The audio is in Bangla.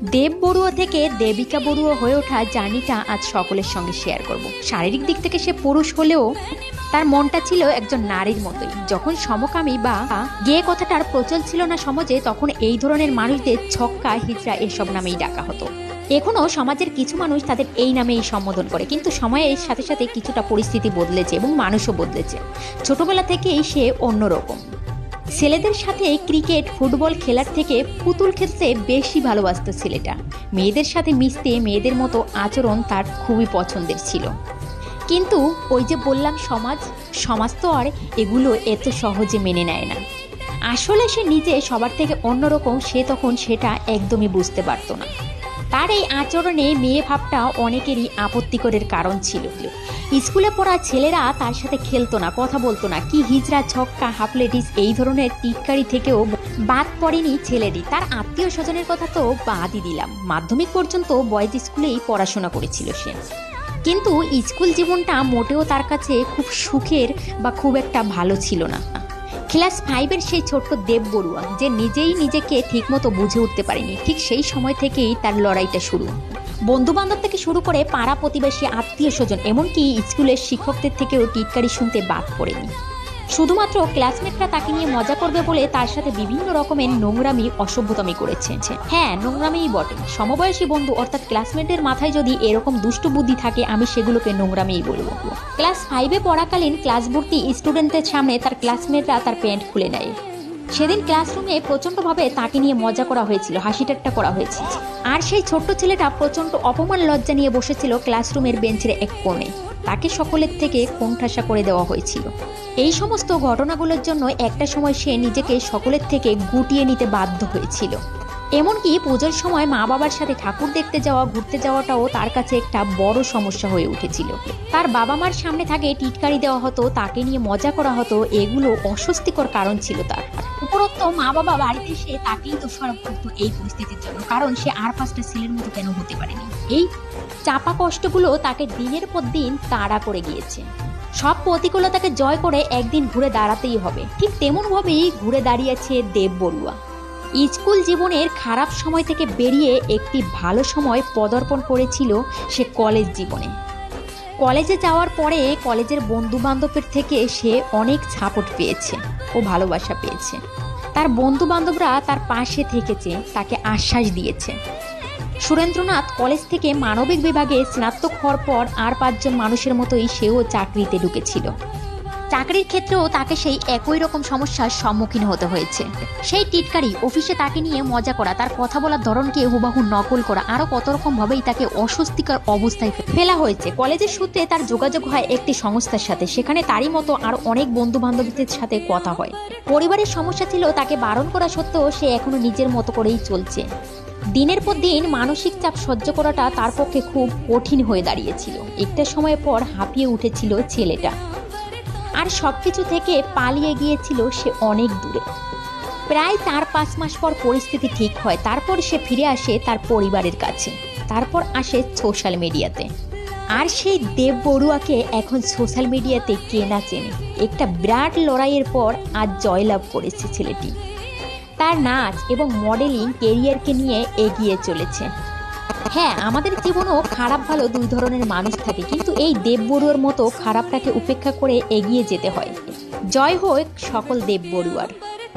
দেব বড়ুয়া থেকে দেবিকা বড়ুয়া হয়ে ওঠা জার্নিটা আজ সকলের সঙ্গে শেয়ার করব। শারীরিক দিক থেকে সে পুরুষ হলেও তার মনটা ছিল একজন নারীর মতোই। যখন সমকামী বা গে কথাটার প্রচল ছিল না সমাজে, তখন এই ধরনের মানুষদের ছক্কা হিজড়া এসব নামেই ডাকা হতো। এখনও সমাজের কিছু মানুষ তাদের এই নামেই সম্বোধন করে, কিন্তু সময়ের সাথে সাথে কিছুটা পরিস্থিতি বদলেছে এবং মানুষও বদলেছে। ছোটবেলা থেকেই সে অন্যরকম। ছেলেদের সাথে ক্রিকেট ফুটবল খেলার থেকে পুতুল খেলতে বেশি ভালোবাসত ছেলেটা। মেয়েদের সাথে মিশতে, মেয়েদের মতো আচরণ তার খুবই পছন্দের ছিল। কিন্তু ওই যে বললাম, সমাজ তো আর এগুলো এত সহজে মেনে নেয় না। আসলে সে নিজে সবার থেকে অন্যরকম, সে তখন সেটা একদমই বুঝতে পারতো না। তার এই আচরণে মেয়ে ভাবটা অনেকেরই আপত্তিকরের কারণ ছিল। স্কুলে পড়া ছেলেরা তার সাথে খেলতো না, কথা বলতো না। কি হিজড়া, ছক্কা, হাফলেটিস এই ধরনের টিটকারি থেকেও বাদ পড়েনি ছেলেরই। তার আত্মীয় স্বজনের কথা তো বাদই দিলাম, মাধ্যমিক পর্যন্ত বয়েজ স্কুলেই পড়াশোনা করেছিল সে। কিন্তু স্কুল জীবনটা মোটেও তার কাছে খুব সুখের বা খুব একটা ভালো ছিল না। ক্লাস 5-এর সেই ছোট্ট দেব বড়ুয়া, যে নিজেই নিজেকে ঠিকমতো বুঝে উঠতে পারেনি, ঠিক সেই সময় থেকেই তার লড়াইটা শুরু। বন্ধুবান্ধব থেকে শুরু করে পাড়া প্রতিবেশী, আত্মীয় স্বজন, এমনকি স্কুলের শিক্ষকদের থেকেও টিটকারি শুনতে বাদ পড়েনি। শুধুমাত্র ক্লাসমেটরা তাকে নিয়ে মজা করবে বলে তার সাথে বিভিন্ন রকমের নোংরামি, অসভ্যতামি করেছে। হ্যাঁ, নোংরামিই বটে। সমবয়সী বন্ধু অর্থাৎ ক্লাসমেটের মাথায় যদি এরকম দুষ্ট বুদ্ধি থাকে, আমি সেগুলোকে নোংরামিই বলবো। ক্লাস 5-এ পড়াকালীন ক্লাস ভর্তি স্টুডেন্টদের সামনে তার ক্লাসমেটরা তার প্যান্ট খুলে নেয়। সেদিন ক্লাসরুমে প্রচণ্ডভাবে তাকে নিয়ে মজা করা হয়েছিল, হাসি ঠাট্টা করা হয়েছিল। আর সেই ছোট্ট ছেলেটা প্রচণ্ড অপমান লজ্জা নিয়ে বসেছিল ক্লাসরুমের বেঞ্চের এক কোণে। তাকে সকলের থেকে কোণঠাসা করে দেওয়া হয়েছিল। এই সমস্ত ঘটনাগুলোর জন্য একটা সময় সে নিজেকে সকলের থেকে গুটিয়ে নিতে বাধ্য হয়েছিল। এমনকি পুজোর সময় মা বাবার সাথে ঠাকুর দেখতে যাওয়া, ঘুরতে যাওয়াটাও তার কাছে একটা বড় সমস্যা হয়ে উঠেছিল। তার বাবা মার সামনে তাকে টিটকারি দেওয়া হতো, তাকে নিয়ে মজা করা হতো, এগুলো অস্বস্তিকর কারণ ছিল তার। উপরন্তু মা বাবা বাড়িতে এসে তাকেই দোষারোপ করতো এই পরিস্থিতির জন্য, কারণ সে আর 5টা ছেলের মতো কেন হতে পারেনি। এই চাপা কষ্টগুলো তাকে দিনের পর দিন তাড়া করে গিয়েছে। সব প্রতিকূলতাকে জয় করে একদিন ঘুরে দাঁড়াতেই হবে। ঠিক তেমনভাবেই ঘুরে দাঁড়িয়েছে দেব বড়ুয়া। স্কুল জীবনের খারাপ সময় থেকে বেরিয়ে একটি ভালো সময় পদার্পণ করেছিল সে কলেজ জীবনে। কলেজে যাওয়ার পরে কলেজের বন্ধু বান্ধবের থেকে সে অনেক সাপোর্ট পেয়েছে ও ভালোবাসা পেয়েছে। তার বন্ধু বান্ধবরা তার পাশে থেকেছে, তাকে আশ্বাস দিয়েছে। সুরেন্দ্রনাথ কলেজ থেকে মানবিক বিভাগে স্নাতক হওয়ার পর আর 5জন মানুষের মতোই সেও চাকরিতে ঢুকেছিল। চাকরির ক্ষেত্রেও তাকে সেই একই রকম সমস্যার সম্মুখীন হতে হয়েছে। সেই টিটকারি, অফিসে তাকে নিয়ে মজা করা, তার কথা বলার ধরনকে হুবাহু নকল করা, আরও কত রকম ভাবেই তাকে অস্বস্তিকর অবস্থায় ফেলা হয়েছে। কলেজের সূত্রে তার যোগাযোগ হয় একটি সংস্থার সাথে, সেখানে তারই মতো আরও অনেক বন্ধু বান্ধবীদের সাথে কথা হয়। পরিবারের সমস্যা ছিল, তাকে বারণ করা সত্ত্বেও সে এখনো নিজের মতো করেই চলছে। দিনের পর দিন মানসিক চাপ সহ্য করাটা তার পক্ষে খুব কঠিন হয়ে দাঁড়িয়েছিল। একটা সময়ের পর হাঁপিয়ে উঠেছিল ছেলেটা, আর সবকিছু থেকে পালিয়ে গিয়েছিল সে অনেক দূরে। প্রায় 4-5 মাস পর পরিস্থিতি ঠিক হয়। তারপর সে ফিরে আসে তার পরিবারের কাছে, তারপর আসে সোশ্যাল মিডিয়াতে। আর সেই দেব বড়ুয়াকে এখন সোশ্যাল মিডিয়াতে কে না চেনে। একটা বিরাট লড়াইয়ের পর আজ জয়লাভ করেছে ছেলেটি। তার নাচ এবং মডেলিং কেরিয়ারকে নিয়ে এগিয়ে চলেছে। হ্যাঁ, আমাদের জীবনেও খারাপ ভালো দুই ধরনের মানুষ থাকে, কিন্তু এই দেব বড়ুয়ার মতো খারাপটাকে উপেক্ষা করে এগিয়ে যেতে হয়। জয় হোক সকল দেব বড়ুয়ার।